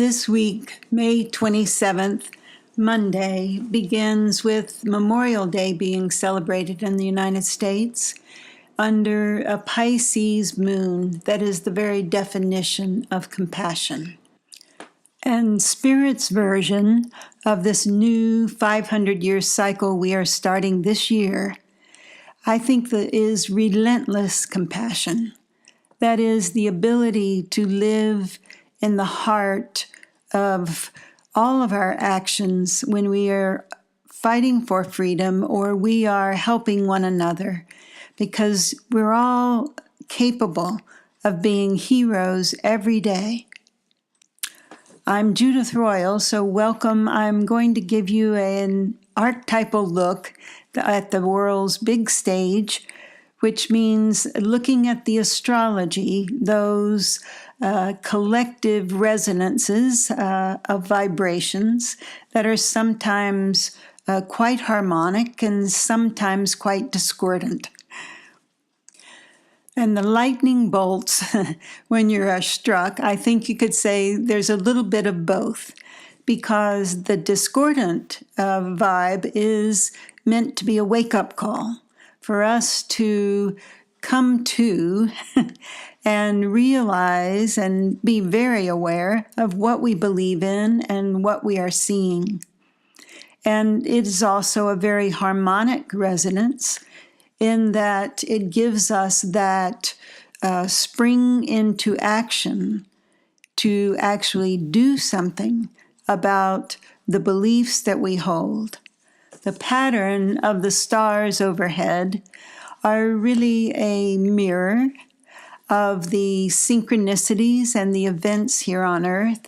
This week, May 27th, Monday, begins with Memorial Day being celebrated in the United States under a Pisces moon that is the very definition of compassion. And Spirit's version of this new 500-year cycle we are starting this year, I think that is relentless compassion. That is the ability to live in the heart of all of our actions when we are fighting for freedom or we are helping one another, because we're all capable of being heroes every day. I'm Judith Royal, so welcome. I'm going to give you an archetypal look at the world's big stage, which means looking at the astrology, those collective resonances of vibrations that are sometimes quite harmonic and sometimes quite discordant. And the lightning bolts, when you're struck, I think you could say there's a little bit of both, because the discordant vibe is meant to be a wake-up call for us to come to and realize and be very aware of what we believe in and what we are seeing. And it is also a very harmonic resonance in that it gives us that spring into action to actually do something about the beliefs that we hold. The pattern of the stars overhead are really a mirror of the synchronicities and the events here on Earth.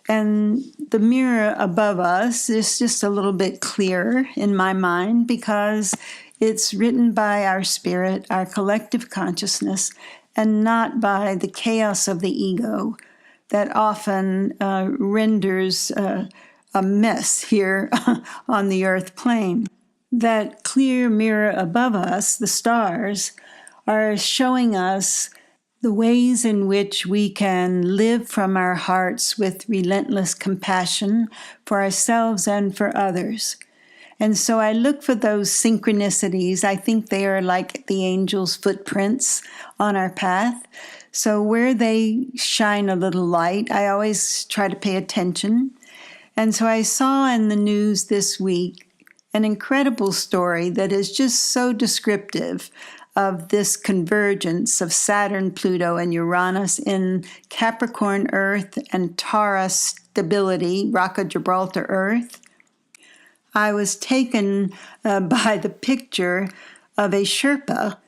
And the mirror above us is just a little bit clearer in my mind because it's written by our spirit, our collective consciousness, and not by the chaos of the ego that often renders a mess here on the earth plane. That clear mirror above us, the stars, are showing us the ways in which we can live from our hearts with relentless compassion for ourselves and for others. And so I look for those synchronicities. I think they are like the angels' footprints on our path. So where they shine a little light, I always try to pay attention. And so I saw in the news this week an incredible story that is just so descriptive of this convergence of Saturn, Pluto, and Uranus in Capricorn Earth and Taurus stability, Rock of Gibraltar Earth. I was taken by the picture of a Sherpa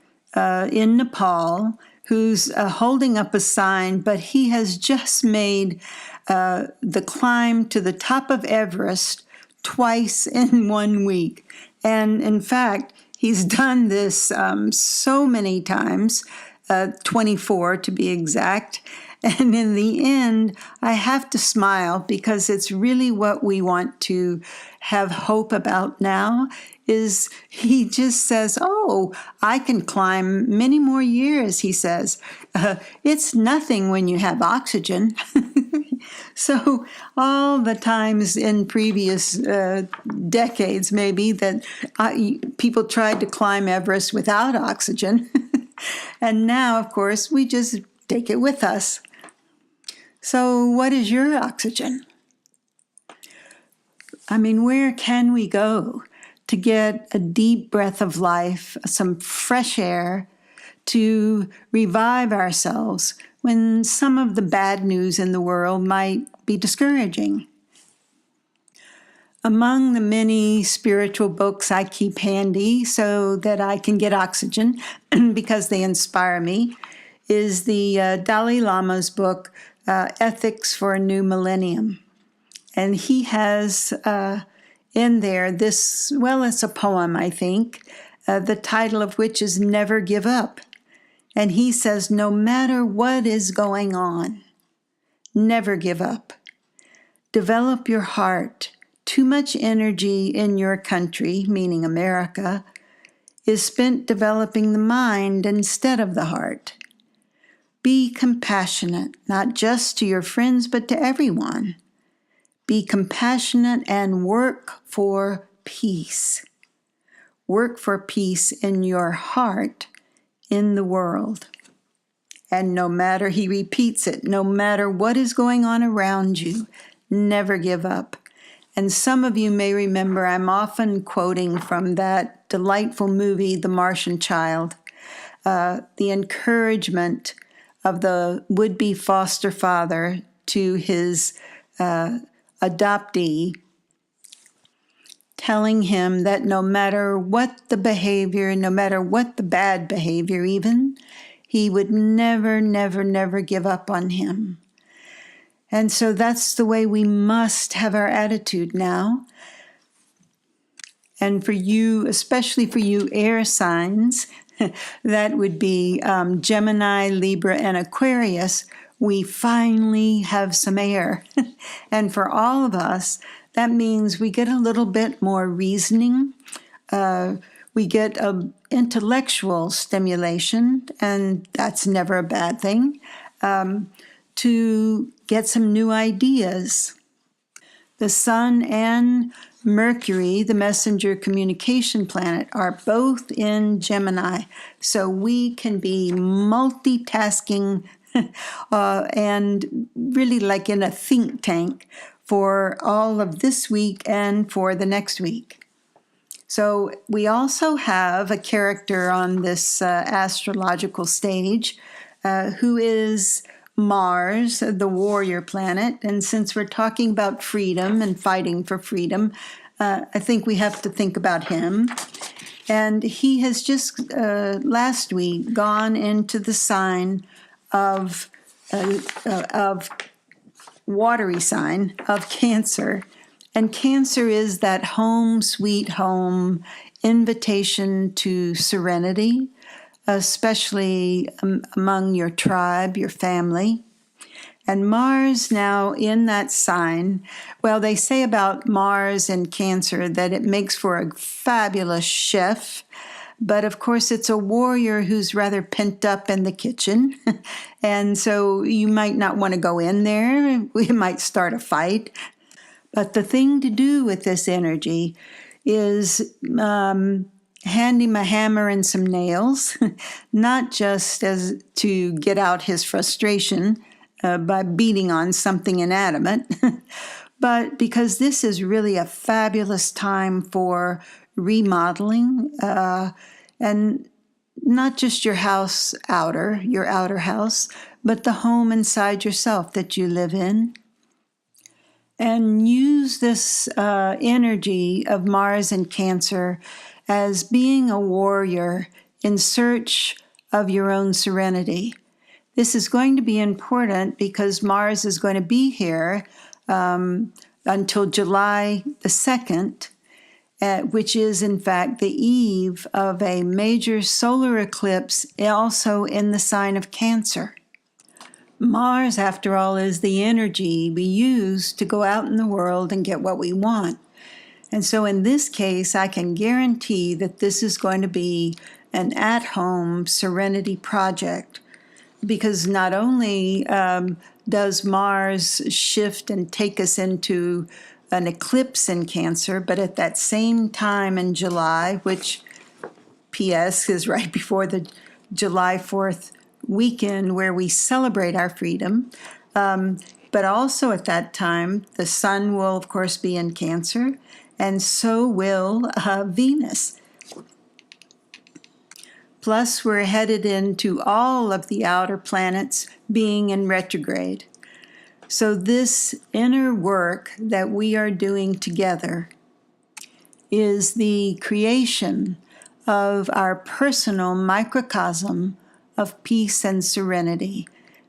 in Nepal who's holding up a sign, but he has just made the climb to the top of Everest twice in 1 week. And in fact, he's done this so many times, 24 to be exact. And in the end, I have to smile because it's really what we want to have hope about now is he just says, oh, I can climb many more years, he says. It's nothing when you have oxygen. So all the times in previous decades, maybe, that people tried to climb Everest without oxygen. And now, of course, we just take it with us. So what is your oxygen? I mean, where can we go to get a deep breath of life, some fresh air, to revive ourselves when some of the bad news in the world might be discouraging? Among the many spiritual books I keep handy so that I can get oxygen because they inspire me is the Dalai Lama's book, Ethics for a New Millennium. And he has in there this, well, it's a poem, I think, the title of which is Never Give Up. And he says, no matter what is going on, never give up. Develop your heart. Too much energy in your country, meaning America, is spent developing the mind instead of the heart. Be compassionate, not just to your friends, but to everyone. Be compassionate and work for peace. Work for peace in your heart, in the world. And no matter, he repeats it, no matter what is going on around you, never give up. And some of you may remember I'm often quoting from that delightful movie, The Martian Child, the encouragement of the would-be foster father to his adoptee, telling him that no matter what the behavior, no matter what the bad behavior even, he would never, never, never give up on him. And so that's the way we must have our attitude now. And for you, especially for you air signs, that would be Gemini, Libra, and Aquarius, we finally have some air. And for all of us, that means we get a little bit more reasoning. We get intellectual stimulation, and that's never a bad thing, to get some new ideas. The Sun and Mercury, the messenger communication planet, are both in Gemini, so we can be multitasking and really like in a think tank for all of this week and for the next week. So we also have a character on this astrological stage who is Mars, the warrior planet. And since we're talking about freedom and fighting for freedom, I think we have to think about him. And he has just last week gone into the sign of watery sign of Cancer. And Cancer is that home, sweet home, invitation to serenity, especially among your tribe, your family. And Mars now in that sign, well, they say about Mars and Cancer that it makes for a fabulous chef, but of course it's a warrior who's rather pent up in the kitchen. And so you might not want to go in there. We might start a fight. But the thing to do with this energy is hand him a hammer and some nails, not just as to get out his frustration by beating on something inanimate, but because this is really a fabulous time for remodeling, and not just your outer house, but the home inside yourself that you live in. And use this energy of Mars and Cancer as being a warrior in search of your own serenity. This is going to be important because Mars is going to be here until July the 2nd, which is in fact the eve of a major solar eclipse also in the sign of Cancer. Mars, after all, is the energy we use to go out in the world and get what we want. And so in this case, I can guarantee that this is going to be an at-home serenity project, because not only does Mars shift and take us into an eclipse in Cancer, but at that same time in July, which P.S. is right before the July 4th weekend where we celebrate our freedom, but also at that time, the Sun will, of course, be in Cancer, and so will Venus. Plus, we're headed into all of the outer planets being in retrograde. So this inner work that we are doing together is the creation of our personal microcosm of peace and serenity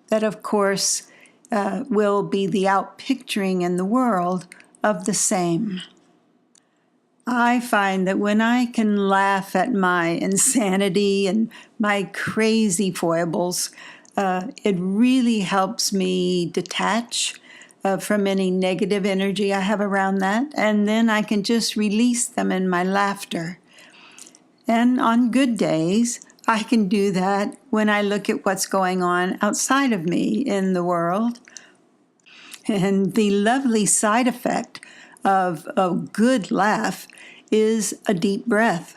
that, of course, will be the outpicturing in the world of the same. I find that when I can laugh at my insanity and my crazy foibles, it really helps me detach from any negative energy I have around that, and then I can just release them in my laughter. And on good days, I can do that when I look at what's going on outside of me in the world. And the lovely side effect of a good laugh is a deep breath.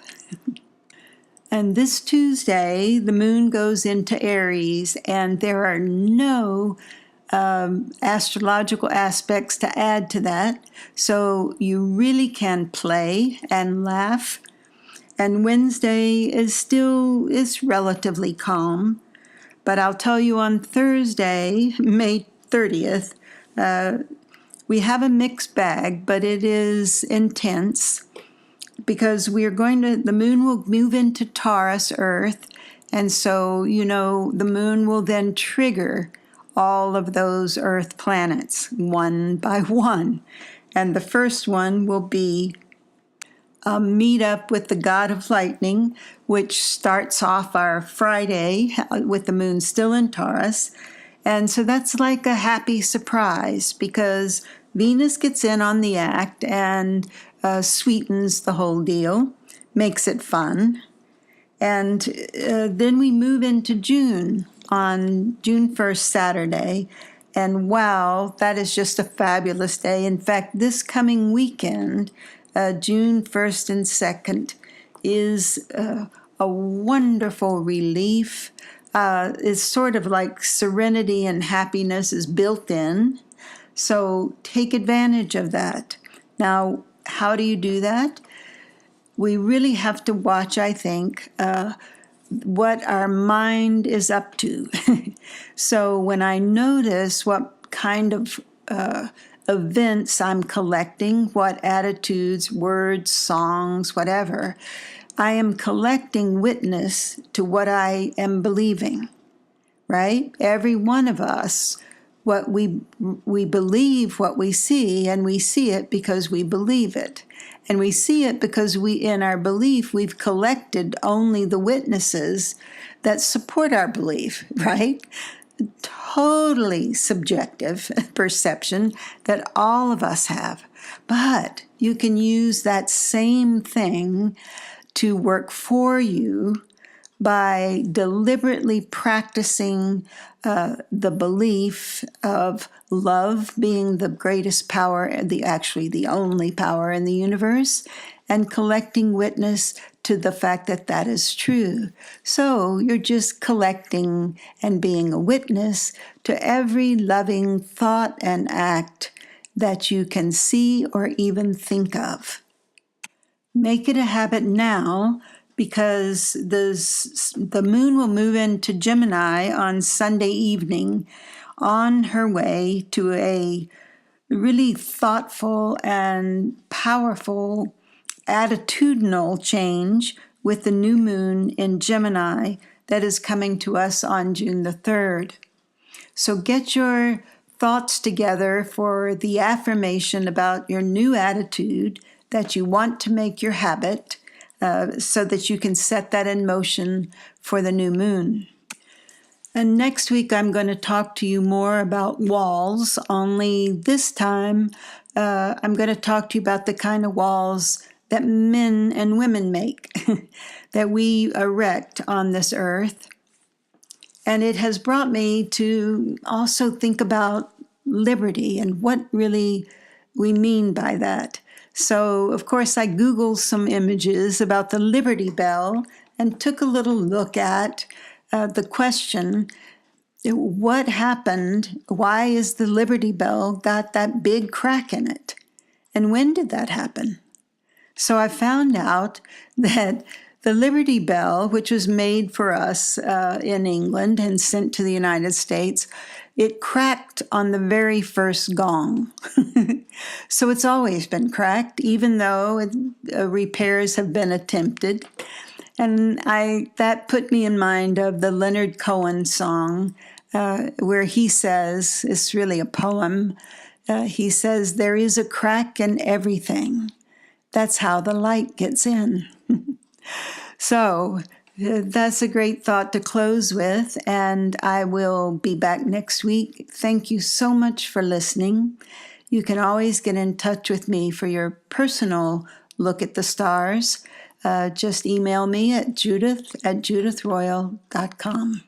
And this Tuesday, the moon goes into Aries, and there are no astrological aspects to add to that. So you really can play and laugh. And Wednesday is relatively calm. But I'll tell you on Thursday, May 30th, we have a mixed bag, but it is intense because the moon will move into Taurus Earth. And so, the moon will then trigger all of those Earth planets one by one. And the first one will be a meet up with the god of lightning, which starts off our Friday with the moon still in Taurus. And so that's like a happy surprise because Venus gets in on the act and sweetens the whole deal, makes it fun. And then we move into June on June 1st, Saturday. And wow, that is just a fabulous day. In fact, this coming weekend, June 1st and 2nd, is a wonderful relief. It's sort of like serenity and happiness is built in. So take advantage of that. Now, how do you do that? We really have to watch, I think, what our mind is up to. So when I notice what kind of events I'm collecting, what attitudes, words, songs, whatever, I am collecting witness to what I am believing, right? Every one of us, what we believe what we see, and we see it because we believe it. And we see it because in our belief, we've collected only the witnesses that support our belief, right? Totally subjective perception that all of us have. But you can use that same thing to work for you by deliberately practicing the belief of love being the greatest power, actually the only power in the universe, and collecting witness to the fact that that is true. So you're just collecting and being a witness to every loving thought and act that you can see or even think of. Make it a habit now, because the moon will move into Gemini on Sunday evening on her way to a really thoughtful and powerful attitudinal change with the new moon in Gemini that is coming to us on June the 3rd. So get your thoughts together for the affirmation about your new attitude that you want to make your habit, so that you can set that in motion for the new moon. And next week, I'm going to talk to you more about walls, only this time I'm going to talk to you about the kind of walls that men and women make, that we erect on this earth. And it has brought me to also think about liberty and what really we mean by that. So, of course, I Googled some images about the Liberty Bell and took a little look at the question, what happened? Why is the Liberty Bell got that big crack in it? And when did that happen? So I found out that the Liberty Bell, which was made for us in England and sent to the United States, it cracked on the very first gong. So it's always been cracked, even though repairs have been attempted. And that put me in mind of the Leonard Cohen song, where he says, it's really a poem, he says, "There is a crack in everything. That's how the light gets in." So that's a great thought to close with, and I will be back next week. Thank you so much for listening. You can always get in touch with me for your personal look at the stars. just email me at judith@judithroyal.com.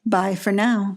Bye for now.